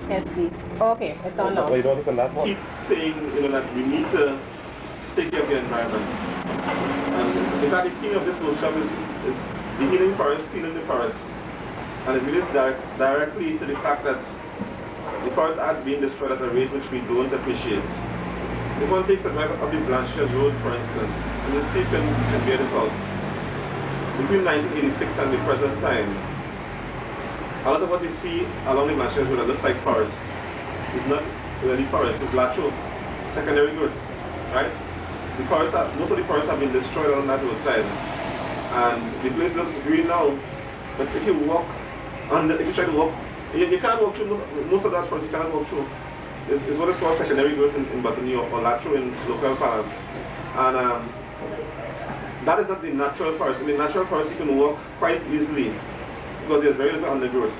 Yes, please. Okay, it's on now. Why you don't listen that much? Keep saying, that we need to take care of the environment. And in fact, the theme of this workshop is the healing forest, healing the forest. And it relates directly to the fact that the forest are being destroyed at a rate which we don't appreciate. If one takes advantage of the Blanchette's Road, for instance, and the state can bear this out, between 1986 and the present time, a lot of what you see along the Blanchette's Road that looks like forest is not really forest, it's lateral, secondary growth, right? Most of the forests have been destroyed on that roadside. And the place looks green now, but if you if you try to walk, you can't walk through most of that forest, you can't walk through. It's what is called secondary growth in botany or lateral in local parlance. And that is not the natural forest. In the natural forest, you can walk quite easily because there's very little undergrowth.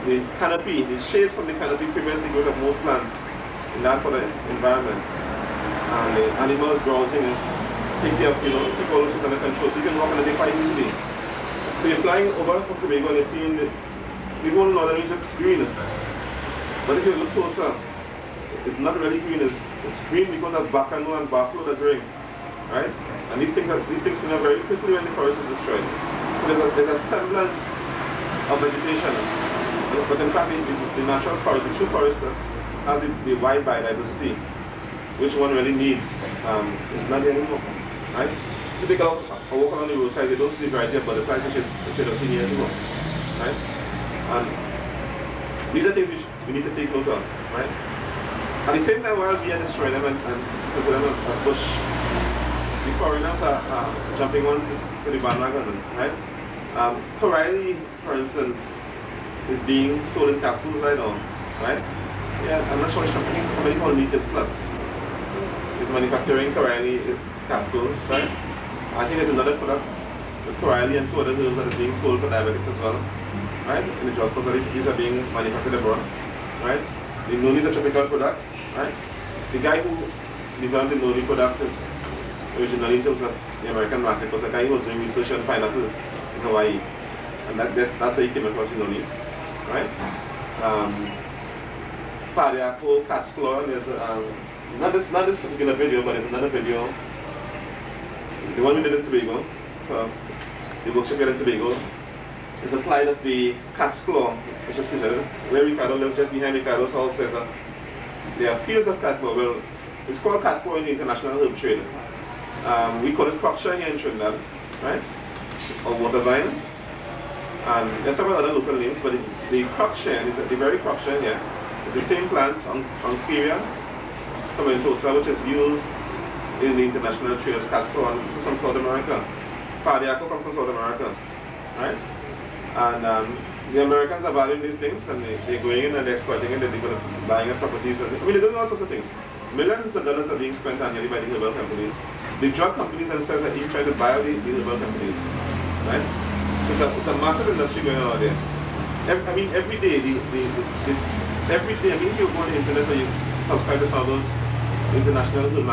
The canopy, the shade from the canopy prevents the growth of most plants in that sort of environment. And the animals browsing and take care of, keep all those things under control. So you can walk on the day quite easily. So you're flying over from Tobago and you're seeing the whole northern region is green. But if you look closer, it's not really green. It's green because of bacano and buffalo that bring, right? And these things clean up very quickly when the forest is destroyed. So there's a semblance of vegetation. But in fact, the natural forest, the true forest that has the wide biodiversity, which one really needs, is not there anymore, right? If you take a walk along the roadside, you don't see the variety of butterflies you should have seen years ago, right? And these are things which we need to take note of, right? At the same time, while we are destroying them and consider them as bush, the foreigners are jumping on to the bandwagon, right? Corally, for instance, is being sold in capsules right now, right? Yeah, I'm not sure which company. A company called Liters Plus is manufacturing corally capsules, right? I think there's another product with corally and two other herbs that is being sold for diabetics as well, right? In the drugstores, these are being manufactured abroad, right? The noni is a tropical product, right? The guy who developed the noni product originally in terms of the American market was a guy who was doing research on pineapple in Hawaii, and that's where he came across the noni, right? Pariaco, cat's claw, there's not this particular video, but there's another video, the one we did in Tobago, the workshop here in Tobago. There's a slide of the cat's claw, which is presented, where Ricardo lives. Just behind Ricardo's house says that there are fields of cat claw. Well, it's called cat claw in the international herb trade. We call it crockshaw here in Trinidad, right? Or water vine. And there's several other local names, but the crockshaw, the very crockshaw here, is the same plant, Oncaria tomentosa, which is used in the international trade as cat's claw. And this is from South America. Pariaco comes from South America, right? And the Americans are valuing these things, and they're going in and they're exploiting it, they're buying up properties. They're doing all sorts of things. Millions of dollars are being spent annually by the herbal companies. The drug companies themselves are even trying to buy out the herbal companies, right? So it's a massive industry going on out there. Every day, if you go on the internet or you subscribe to some of those international herb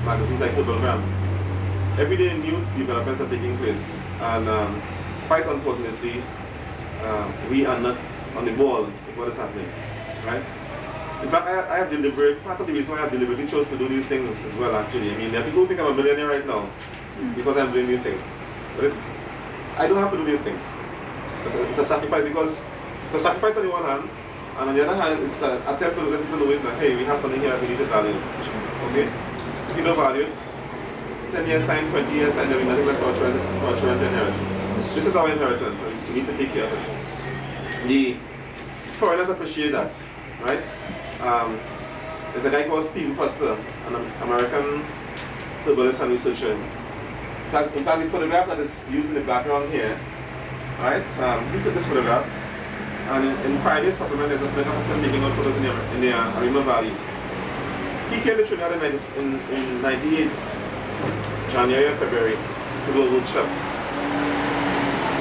magazines like Herbwalk, every day new developments are taking place. And quite unfortunately, we are not on the ball with what is happening, right? In fact, part of the reason why I have deliberately chose to do these things as well, actually. There are people who think I'm a millionaire right now because I'm doing these things. But I don't have to do these things. It's a sacrifice because it's a sacrifice on the one hand, and on the other hand, it's an attempt to let people know that, hey, we have something here that we need to value. Okay? If you don't value it, 10 years time, 20 years time, there will be nothing but torture and inheritance. This is our inheritance, and we need to take care of it. The foreigners appreciate that, right? There's a guy called Steve Foster, an American herbalist and researcher. In fact, the photograph that is used in the background here, right? He took this photograph, and in Friday's supplement, there's a photograph of him taking out photos in the Arima Valley. He came to Trinidad in 98, January and February, to do a workshop.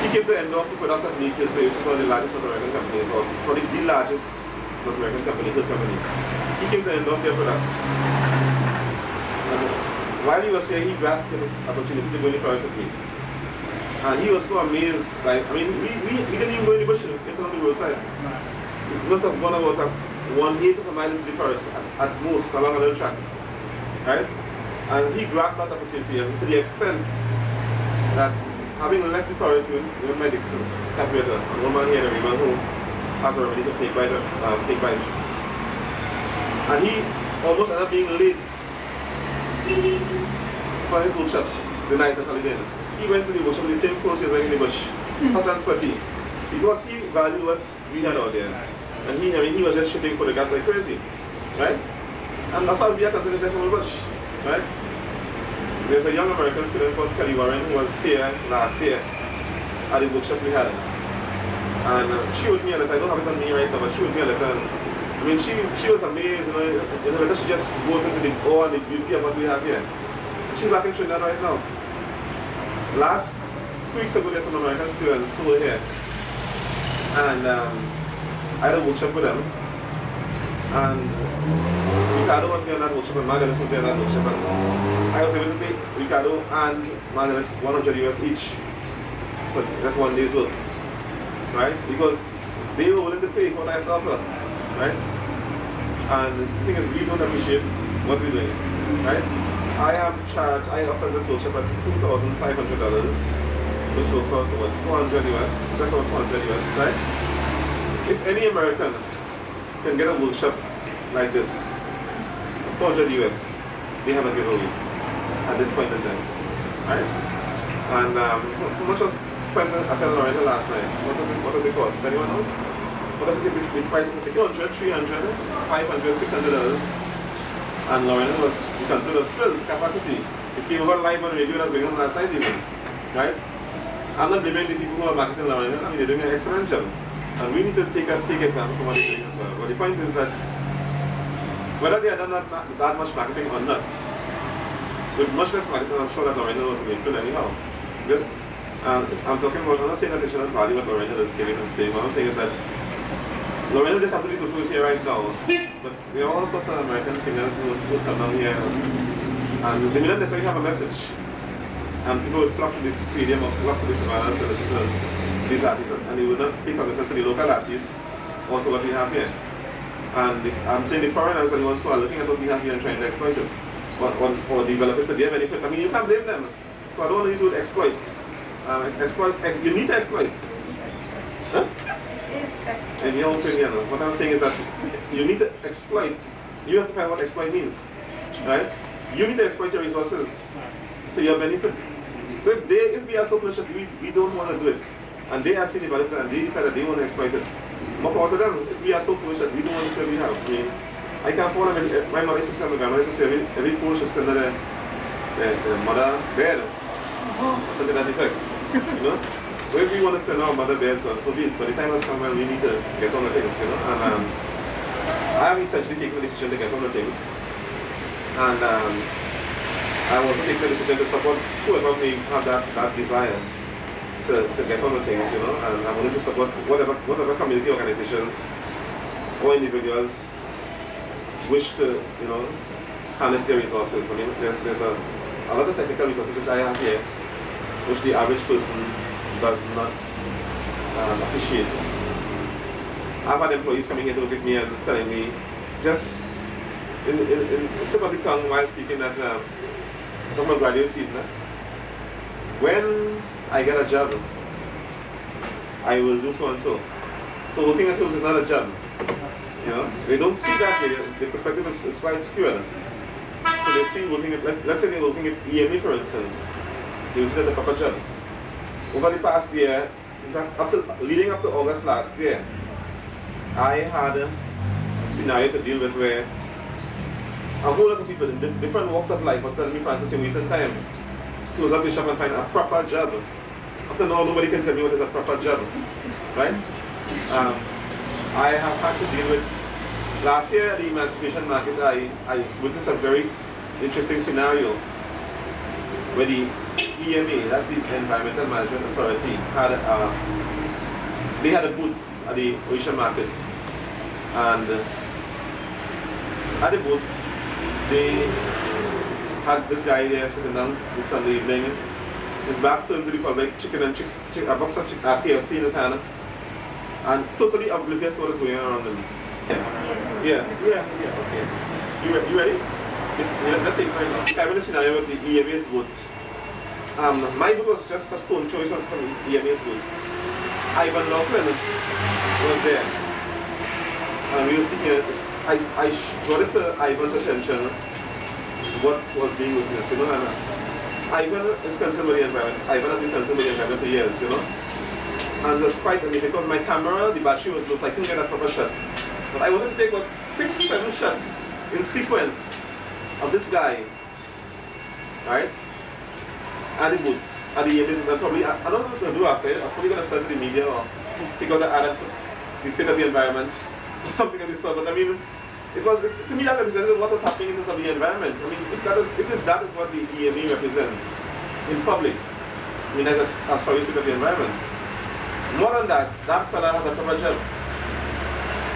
He came to endorse the products of Nature's Way, which is one of the largest North American companies, or probably the largest North American company, herb company. He came to endorse their products. And while he was here, he grasped the opportunity to go in the forest with me. And he was so amazed by, we didn't even go in the bush, we went on the roadside. We must have gone about 1/8 of a mile into the forest at most along a little track, right? And he grasped that opportunity to the extent that having left the forest with medics and calculator, and one man here and a woman who has a remedy for snake bites. And he almost ended up being late for his workshop the night at holiday. He went to the workshop with the same clothes he was wearing in the bush, hot and sweaty, because he valued what we had out there. And he was just shooting photographs like crazy, right? And that's why we are considered just in the bush, right? There's a young American student called Kelly Warren who was here last year at the workshop we had. And she wrote me a letter. I don't have it on me right now, but she wrote me a letter. And, I mean, she was amazed, in her letter she just goes into the awe and the beauty of what we have here. She's back in Trinidad right now. Last 2 weeks ago, there's some American students who were here. And I had a workshop with them. And Ricardo was there on that workshop and Margaret was there on that workshop. And I was able to pay Ricardo and Margaret $100 each for just 1 day's work. Right? Because they were willing to pay for what I have to offer. Right? And the thing is, we don't appreciate what we're doing. Right? I offered this workshop at $2,500, which works out to what, $400 US, that's about $400 US, right? If any American can get a workshop like this, $400 US, they have a giveaway at this point in time, right? And how much was spent at El Lorena last night? What does it cost? Anyone else? What does it take? The price of $200, $300, $500, $600. And Lorena was considered filled capacity. It came over live on radio and was going on last night even, right? I'm not blaming the people who are marketing Lorena. I mean, they're doing an excellent job. And we need to take example from what they're doing as well. But the point is that whether they have done that much marketing or not, with much less marketing, I'm sure that Lorena was going to anyhow. Good? I'm talking about, I'm not saying that they should not value what Lorena is saying and saying. What I'm saying is that Lorena just happened to be the source here right now. But there are all sorts of American singers who come down here and they may not necessarily have a message. And people would flock to this stadium or flock to this savannah to listen to these artists, and they would not pay cognizance to the local artists or to what we have here. And I'm saying the foreigners are the ones who are looking at what we have here and trying to exploit it or develop it for their benefit. I mean, you can't blame them. So I don't want you to exploit. You need to exploit. Huh? In your opinion, what I'm saying is that you need to exploit. You have to find what exploit means, right? You need to exploit your resources to your benefit. So if we are so foolish that we don't want to do it, and they are seeing the value and they decide that they want to exploit it, more power to them. If we are so foolish that we don't want to say we have. I mean, I can't follow my mother used to say, my grandmother used to say, every fool should spend the mother bed, something that effect, you know? So if we want to spend our mother beds, well, so be it. But the time has come when we need to get on the things, you know? And I have essentially taken the decision to get on the things. And I was taking the decision to support whoever may have that desire to get on the things, you know? And I'm willing to support whatever community organizations or individuals wish to, you know, harness their resources. I mean, there's a lot of technical resources which I have here, which the average person does not appreciate. I've had employees coming here to look at me and telling me, just in slip of the tongue while speaking, that I'm a graduate student. When I get a job, I will do so and so. So working at home is not a job. You know, they don't see that way. The perspective is quite skewed. So they see working at, let's say they're working at EMA, for instance. They will see it as a proper job. Over the past year, in fact, leading up to August last year, I had a scenario to deal with where a whole lot of people in different walks of life were telling me, Francis, in recent time, close up the shop and find a proper job. Up to now, nobody can tell me what is a proper job, right? I have had to deal with, last year at the emancipation market, I witnessed a very interesting scenario where the EMA, that's the Environmental Management Authority, they had a booth at the Ocean Market. And at the booth, they had this guy there sitting down this Sunday evening, his back turned to the public, chicken and chicks, a box of KFC in his hand, and totally oblivious to what is going on around him. Okay. You ready? Let's take right now. I'm in a scenario with the EMA's votes. My vote was just a stone choice from EMA's votes. Ivan Laughlin was there. And we were speaking, I brought it to Ivan's attention what was being witnessed, you know, and Ivan is concerned with the environment. Ivan has been concerned with the environment for years, you know. And it's quite amazing because my camera, the battery was low, so I couldn't get a proper shot. But I wanted to take about 6-7 shots in sequence of this guy, right? And the boots. And the probably, I don't know what I was going to do after it. I was probably going to send to the media or pick out the ad the state of the environment or something of this sort. But I mean, it was, to me, that represented what was happening in terms of the environment. I mean, if that is what the EMA represents in public, I mean, that's a sorry state of the environment. More than that, that fella has a proper job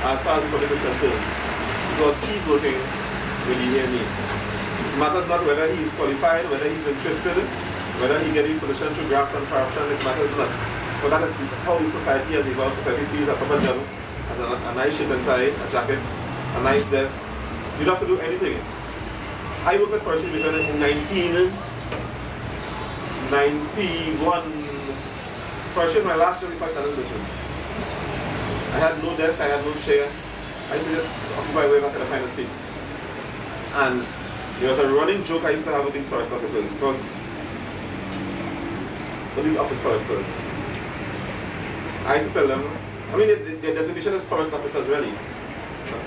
as far as the public is concerned, because he's working with the EMA. It matters not whether he is qualified, whether he's interested, whether he gets the position through graft and corruption, it matters not. But that is how the society, as the world society sees a proper job, as a nice shirt and tie, a jacket, a nice desk. You don't have to do anything. I worked at Forestry Division in 1991. Forestry was my last job before I started business. I had no desk, I had no chair. I used to just occupy way back at the final seat. And there was a running joke I used to have with these forest officers, because with these office foresters, I used to tell them, I mean, their designation is forest officers really.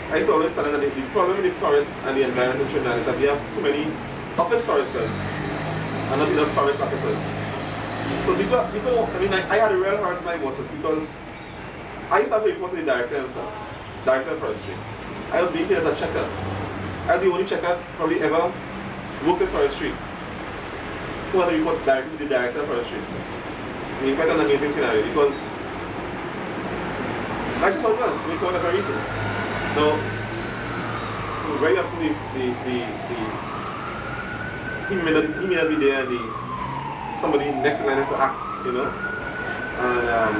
I used to always tell them that the problem with the forest and the environment in Trinidad is that we have too many office foresters and not enough forest officers. So people, I mean, I had a real hard time with my bosses because I used to have to report to the director himself, director of forestry. I was being paid as a checker. I was the only checker probably ever worked at forestry who had to report directly to the director of forestry. I mean, quite an amazing scenario because that's just how it was. We call it a reason. Now, so very often he may not be there, and somebody next in line has to act, you know. And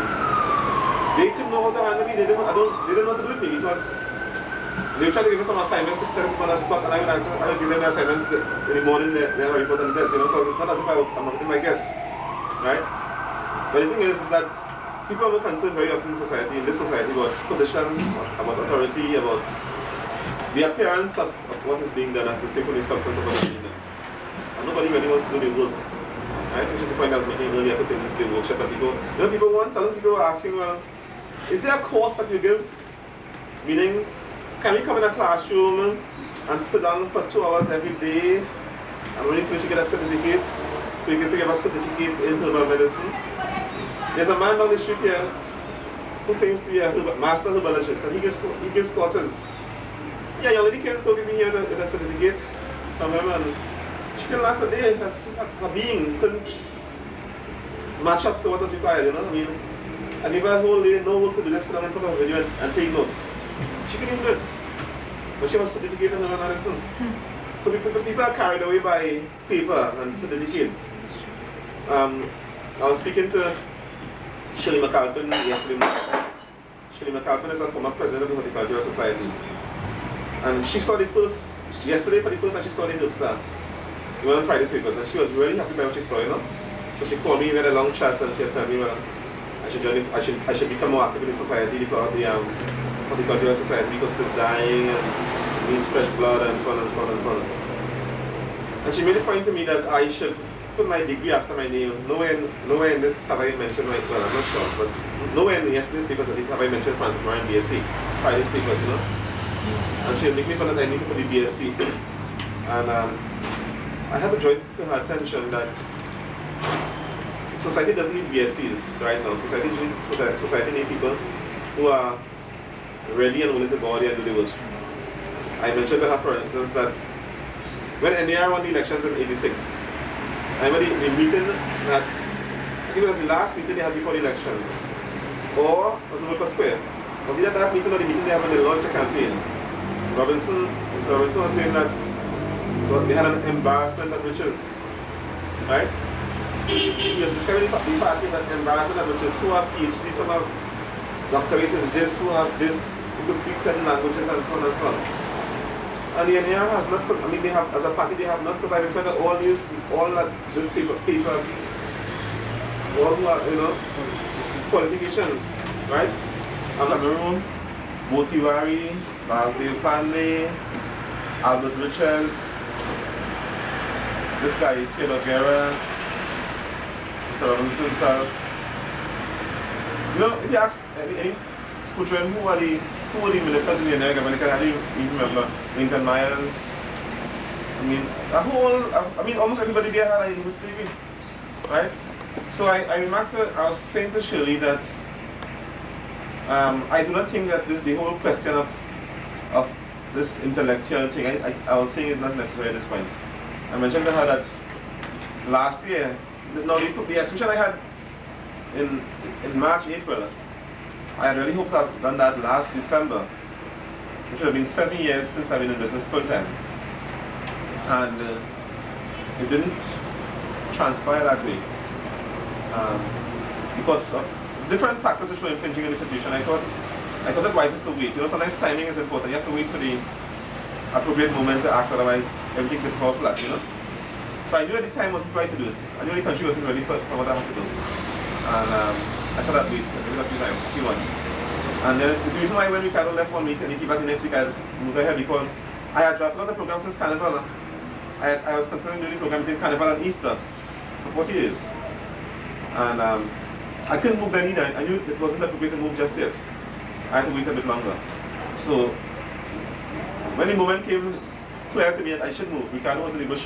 they couldn't know how to handle me. They didn't know what to do with me because they were trying to give me some assignments to tell people on the spot, and I would give them the assignments in the morning. They have a report on the desk, you know, because it's not as if I'm not my guests, right? But the thing is that people are concerned very often in this society, about positions, about authority, about the appearance of what is being done as distinct from the substance of what is being done. And nobody really wants to do the work. Right? Which is the point I was making earlier, putting the workshop that people, people want, a lot of people are asking, well, is there a course that you give? Meaning, can we come in a classroom and sit down for 2 hours every day, and when you finish you get a certificate, so you can say you have a certificate in herbal medicine? There's a man down the street here who claims to be a master herbalogist, and he gives courses. Yeah, your lady came to me here with a certificate from him, and she couldn't last a day. Her being couldn't match up to what was required, you know. I mean, I gave her a whole day, no work to do, just sit down and put a video and take notes. She couldn't do it, but she was certificate in herbal medicine. So people are carried away by paper and certificates. I was speaking to Shirley McAlpin yesterday morning. Shirley McAlpin is a former president of the Horticultural Society. And she saw yesterday for the first time she saw the Herb Star. We went on Friday's papers, and she was really happy by what she saw, you know. So she called me, we had a long chat, and she was telling me, well, I should become more active in the society, the Horticultural Society, because it is dying and needs fresh blood and so on and so on and so on. And she made a point to me that I should put my degree after my name. Nowhere in this have I mentioned well, I'm not sure, but nowhere in yesterday's papers at least have I mentioned Francis Morean BSc. Friday's papers, you know. And she had made me feel that I need to put the BSc. And I had to draw to her attention that society doesn't need BScs right now. Society needs people who are ready and willing to go out there and do the work. I mentioned to her, for instance, that when NAR won the elections in '86, I remember the meeting that, I think it was the last meeting they had before the elections, or was it Worker Square? Was either that meeting or the meeting they had when they launched the campaign? Mr. Robinson was saying that they had an embarrassment of riches, right? He was describing the party as an embarrassment of riches, who have PhD, some have doctorate in this, who have this, you could speak 10 languages and so on and so on. And the NAR has not, I mean, they have, as a party, they have not survived. It's like all these people, all who are, politicians, right? Cameroon, Botiwari, Baldev Pandey, Albert Richards, this guy, Taylor Guerra, Mr. Robinson himself. If you ask any school children who were the ministers in the American government, I don't even remember. Lincoln Myers. I mean, almost everybody there had a university degree, right? So I was saying to Shirley that I do not think that the whole question of this intellectual thing, I was saying is not necessary at this point. I mentioned to her that last year, the exhibition I had in March, April, I had really hoped to have done that last December, which would have been 7 years since I've been in business full time. And it didn't transpire that way. Because of different factors which were impinging on the situation, I thought it wisest to wait. Sometimes timing is important. You have to wait for the appropriate moment to act, otherwise everything could fall flat, So I knew at the time wasn't right to do it. I knew the country wasn't ready for what I had to do. And I said that wait, a few months. And then it's the reason why when Ricardo left 1 week and he came back the next week, I moved ahead because I had drafted another program since Carnival. I was considering doing the program between Carnival and Easter for 40 years. And I couldn't move then either. I knew it wasn't appropriate to move just yet. I had to wait a bit longer. So when the moment came clear to me that I should move, Ricardo was in the bush.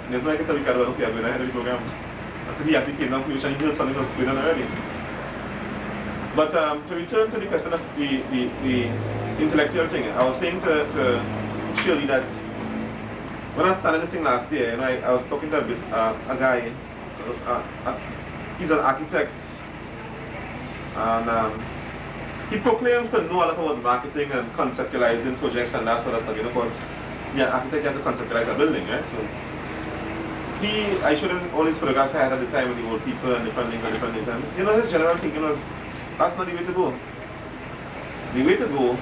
And there's no way I could tell Ricardo, okay, I'm going ahead with the program. Until he actually came down to me and he heard something that was going on already. But to return to the question of the intellectual thing, I was saying to Shirley that when I was planning this thing last year, I was talking to a guy, he's an architect, and he proclaims to know a lot about marketing and conceptualizing projects and that sort of stuff, because yeah, an architect, you have to conceptualize a building, right? So I showed him all these photographs I had at the time with the old people and different things and different things, and his general thinking was, that's not the way to go. The way to go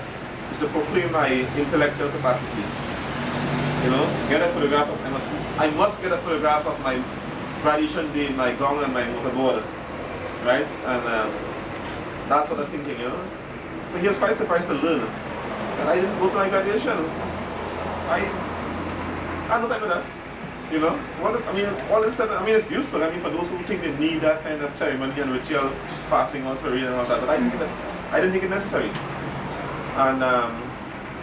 is to proclaim my intellectual capacity. Get a photograph of, I must get a photograph of my graduation day, my gong and my motorboard, right? And that sort of thinking, So he was quite surprised to learn that I didn't go to my graduation. I had no time for that. All this stuff, it's useful. For those who think they need that kind of ceremony and ritual, passing on parade and all that, but I didn't think it necessary. And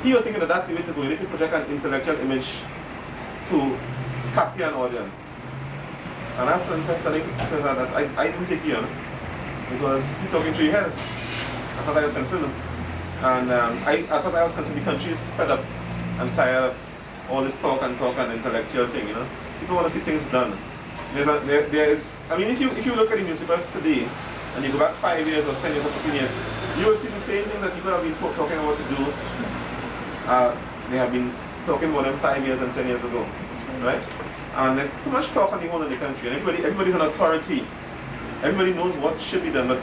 he was thinking that that's the way to go. You need to project an intellectual image to capture an audience. And I was telling her that I didn't take you, because he's talking through your head. I thought I was concerned. And I thought I was concerned the country is fed up and tired of all this talk and intellectual thing, People want to see things done. If you look at the newspapers today, and you go back 5 years or 10 years or 15 years, you will see the same thing that people have been talking about to do. They have been talking more than 5 years and 10 years ago, right? And there's too much talk on the whole in the country, and everybody's an authority. Everybody knows what should be done, but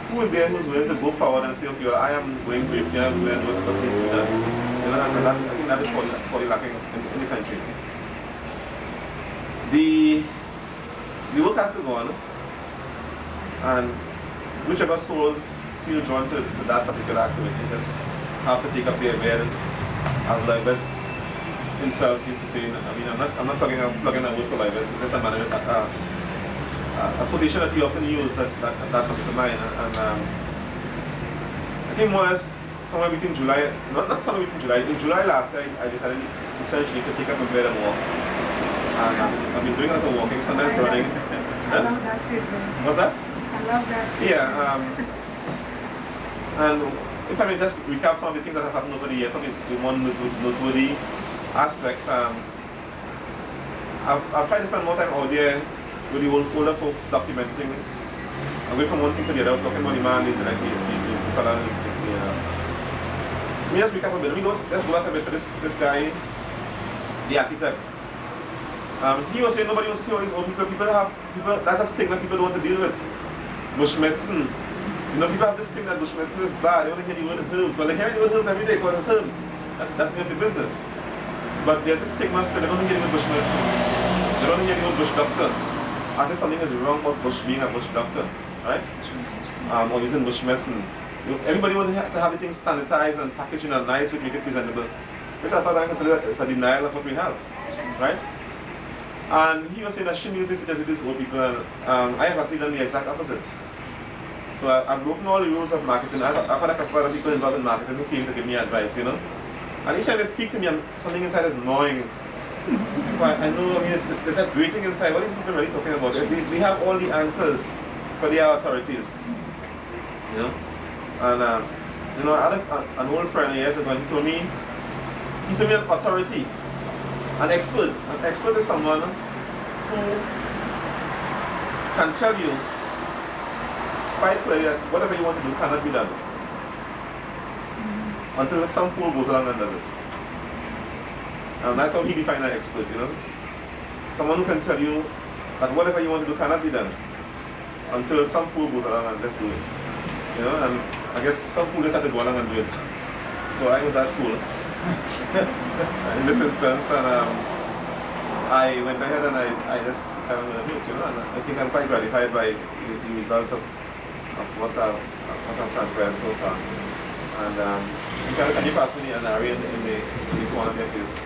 who is there who's willing to go forward and say, okay, well, I am going briefly, I'm going to do what needs to be done. I think that is sorely lacking in the country. The work has to go on, and whichever souls feel drawn to that particular activity just have to take up their bed. As Libes himself used to say, I'm not plugging a word for Libes, it's just a quotation that he often used that comes to mind. And I think more or less somewhere between July, not somewhere between July, in July last year, I decided essentially to take up my bed and walk. And I've been doing a lot of walking, sometimes running. I love that statement. What's that? I love that statement. Yeah. And if I may just recap some of the things that have happened over the years, some of the more noteworthy aspects. I've tried to spend more time out there with the older folks documenting. I went from one thing to the other. I was talking about the man, the fella, let me just recap a bit. Let's go back a bit to this guy, the architect. He was saying nobody wants to see all these old people. That's a stigma people don't want to deal with. Bush medicine, You know, people have this thing that bush medicine is bad. They want to hear the word herbs. Well, they hear the word herbs every day because it's herbs. That's their business. But there's this stigma still. They don't hear the word bush medicine. They don't hear the word bush doctor. As if something is wrong about bush being a bush doctor, right? Or using bush medicine. Everybody wants to have the things sanitized and packaged in a nice way to make it presentable. Which, as far as I'm concerned, is a denial of what we have, right? And he was saying that she shouldn't use this because it is old people, and I have actually done the exact opposite. So I've broken all the rules of marketing. I've had a couple of other people involved in marketing who came to give me advice, you know. And each time they speak to me, something inside is gnawing. I know, I mean, there's that grating inside. What are these people really talking about? They have all the answers for their authorities, you know. And you know, I had an old friend years ago, and he told me an authority, an expert. An expert is someone who can tell you quite clearly that whatever you want to do cannot be done until some fool goes along and does it. And that's how he defined an expert, you know. Someone who can tell you that whatever you want to do cannot be done until some fool goes along and let's do it. You know, and I guess some fool just had to go along and do it. So I was that fool in this instance, and I went ahead and I just decided I'm going to do it, you know, and I think I'm quite gratified by the results of what I've transpired so far. And can you pass me the NRA in the corner there, please?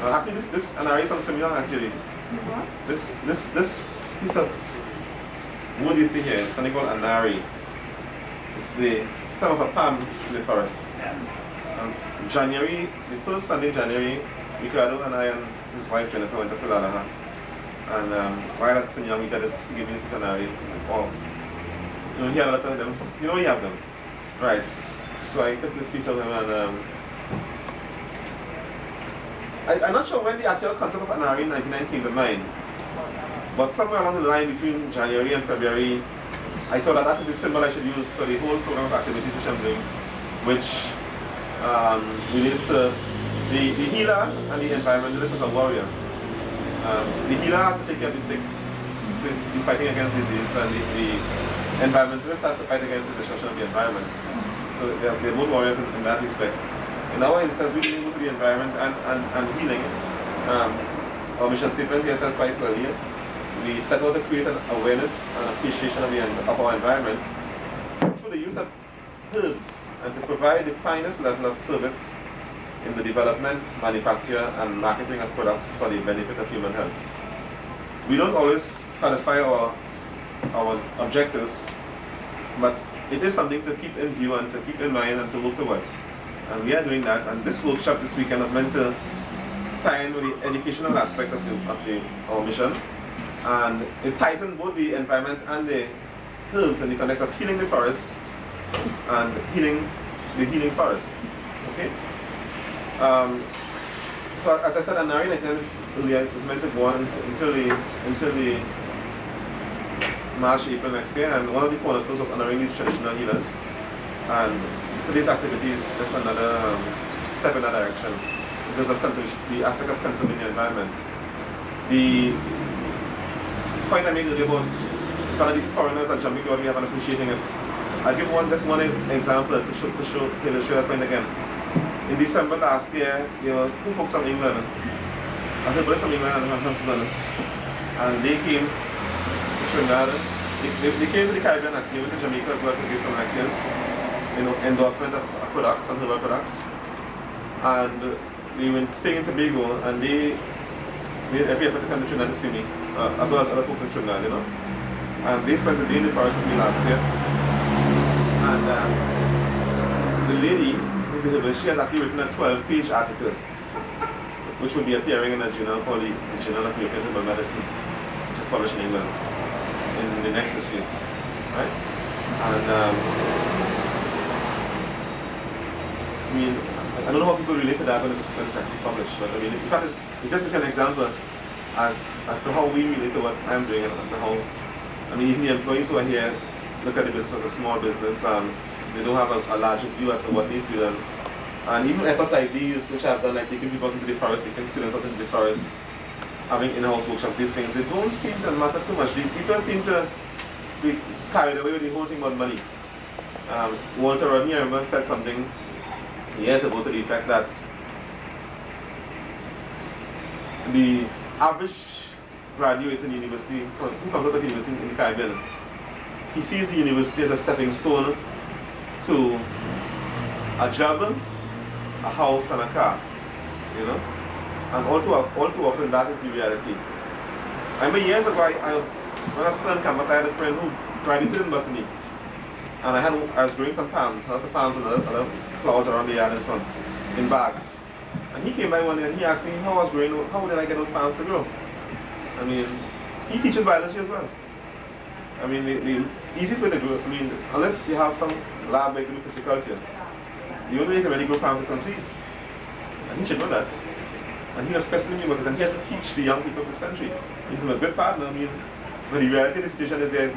Actually, this NRA is something similar, actually. What? This piece of wood you see here, it's something called anari. It's the stem of a palm in the forest. January, the first Sunday in January, Ricardo and I and his wife Jennifer went up to Laja. And while at Sun Young, we got this, he gave me this anari. Oh, you know, he had a lot of them. You know, you have them. Right. So I took this piece of them, and I'm not sure when the actual concept of anari in 1999 came to mind. But somewhere along the line between January and February, I thought that was the symbol I should use for the whole program of activities which I'm doing, which relates to the healer and the environmentalist as a warrior. The healer has to take care of the sick, so he's fighting against disease, and the environmentalist has to fight against the destruction of the environment. So they're both warriors in that respect. In our instance, we didn't go to the environment and healing. Our mission statement here says quite clearly, we set out to create an awareness and appreciation of our environment through the use of herbs and to provide the finest level of service in the development, manufacture, and marketing of products for the benefit of human health. We don't always satisfy our objectives, but it is something to keep in view and to keep in mind and to work towards. And we are doing that, and this workshop this weekend was meant to tie in with the educational aspect of our mission. And it ties in both the environment and the herbs in the context of healing the forest and healing the healing forest. Okay? So as I said, Anari is meant to go on until the March, April next year, and one of the cornerstones was honoring these traditional healers. And today's activity is just another step in that direction in terms of the aspect of conserving the environment. The point I made earlier about kind of the foreigners at Jamaica, we have an appreciating it. I'll give just one example to illustrate that point again. In December last year, there were two folks from England, a herbalist from England and her husband, and they came to Trinidad. They came to the Caribbean actually, went to Jamaica as well to give some lectures, you know, endorsement of products and herbal products. And they went staying in Tobago, and they made every effort to come to Trinidad to see me, as well as other folks in Trinidad, you know. And they spent the day in the forest with me last year. And the lady, who's the herbalist, she has actually written a 12-page article, which will be appearing in a journal called the Journal of European Herbal Medicine, which is published in England in the next issue, right? And I mean, I don't know how people relate to that when it's actually published, but I mean, in fact, it's just an example as to how we relate to what I'm doing, and as to how, I mean, even the employees who are here look at the business as a small business, they don't have a larger view as to what needs to be done. And even efforts like these, which I've done, like taking people into the forest, taking students out into the forest, having in-house workshops, these things, they don't seem to matter too much. People seem to be carried away with the whole thing about money. Walter Rodney, I remember, said something years ago to the effect that the average graduate in university, who comes out of university in the Caribbean, he sees the university as a stepping stone to a job, a house, and a car, you know. And all too often that is the reality. I remember years ago, when I was still on campus, I had a friend who graduated in botany, and I was growing some palms, other palms and other flowers around the yard and so on, in bags. And he came by one day and he asked me how I was growing, how did I get those palms to grow? I mean, he teaches biology as well. I mean, the easiest way to grow, I mean, unless you have some lab where you do pisciculture, the only way you can really grow palms is some seeds. And he should know that. And he was questioning me about it, and he has to teach the young people of this country. He's a good partner. I mean, but the reality of the situation is there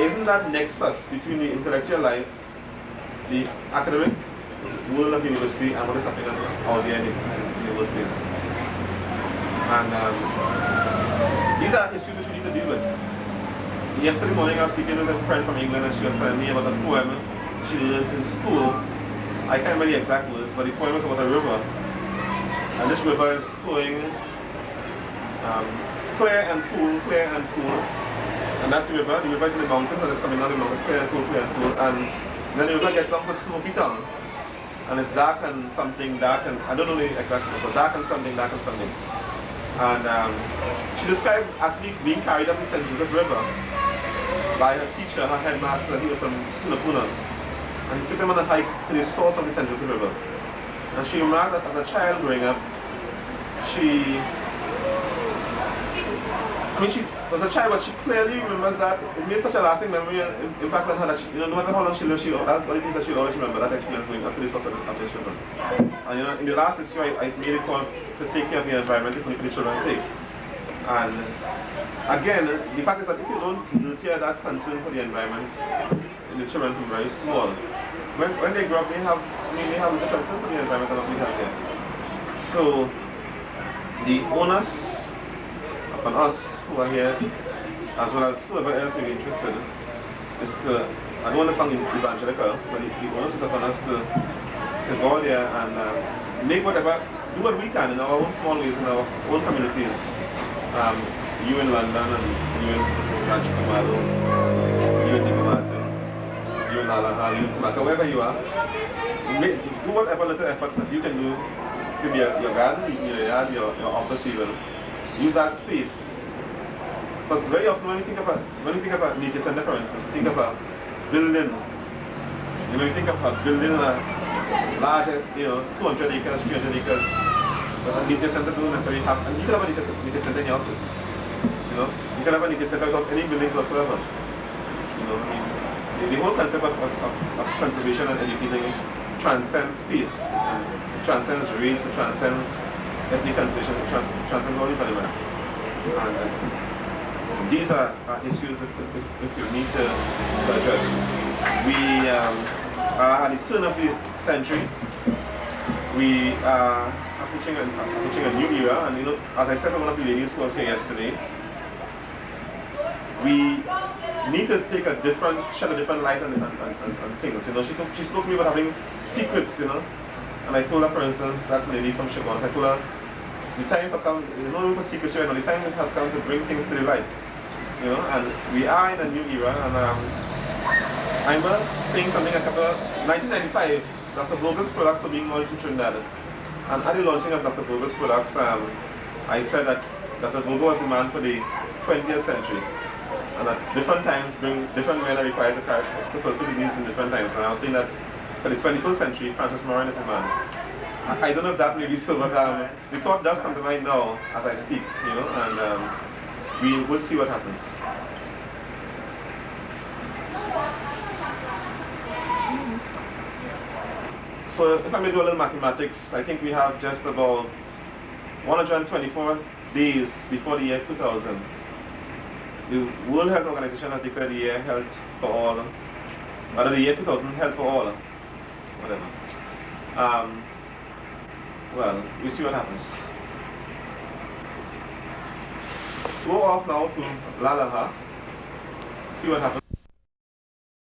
isn't that nexus between the intellectual life, the academic world of university, and what is happening out there in the workplace. And these are issues which we need to deal with. Yesterday morning I was speaking with a friend from England, and she was telling me about a poem she learned in school. I can't remember the exact words, but the poem was about a river. And this river is flowing clear and cool, clear and cool. And that's the river. The river is in the mountains, and it's coming down the mountains, clear and cool, clear and cool. And then the river gets down to Smoky Town. And it's dark and something, dark and, I don't know the exact word, but dark and something, dark and something. And she described actually being carried up the St. Joseph River by her teacher, her headmaster. He was from Tunapuna. And he took them on a hike to the source of the St. Joseph River. And she remarked that as a child growing up, she was a child, but she clearly remembers that. It made such a lasting memory and impact on her that she, no matter how long she lived, that's one of the things that she'll always remember, that experience going up to the source of the children. And in the last issue, I made a call to take care of the environment for the children's sake. And again, the fact is that if you don't nurture that concern for the environment in the children from very small, when they grow up, they have the concern for the environment and we have there. So the onus upon us who are here, as well as whoever else may be interested, is to, I don't want to sound evangelical, but the onus is upon us to go there and do what we can in our own small ways, in our own communities. You in London, and you in Rancho Camaro, you in Nicomartin, you in Laja, you in Kumaka, wherever you are, do whatever little efforts that you can do. It could be your garden, your yard, your office even. Use that space. Because very often when we think about nature center, for instance, we think of a building. When we think of a building a large, 200 acres, 300 acres, but a nature center don't necessarily have, and you can have a nature center in your office. You can have a nature center without any buildings whatsoever. The whole concept of conservation and educating transcends space, it transcends race, it transcends ethnic conservation, it transcends all these elements. And these are issues that we need to address. We are at the turn of the century. We are approaching a new era, and as I said to one of the ladies who was here yesterday, we need to take shed a different light on things. She spoke to me about having secrets, and I told her, for instance, that's a lady from Chicago, I told her, the time has come, there's no room for secrecy right now, the time has come to bring things to the light. And we are in a new era, and I remember saying something 1995, Dr. Vogel's products were being launched in Trinidad. And at the launching of Dr. Vogel's products, I said that Dr. Vogel was the man for the 20th century. And at different times, different men are required to fulfill the needs in different times. And I was saying that for the 21st century, Francis Morean is the man. I don't know if that may be so, but the thought does come to mind now as I speak, and we will see what happens. So if I may do a little mathematics, I think we have just about 124 days before the year 2000. The World Health Organization has declared the year health for all, or the year 2000 health for all, whatever. Well, we'll see what happens. Go off now to Laja, see what happens.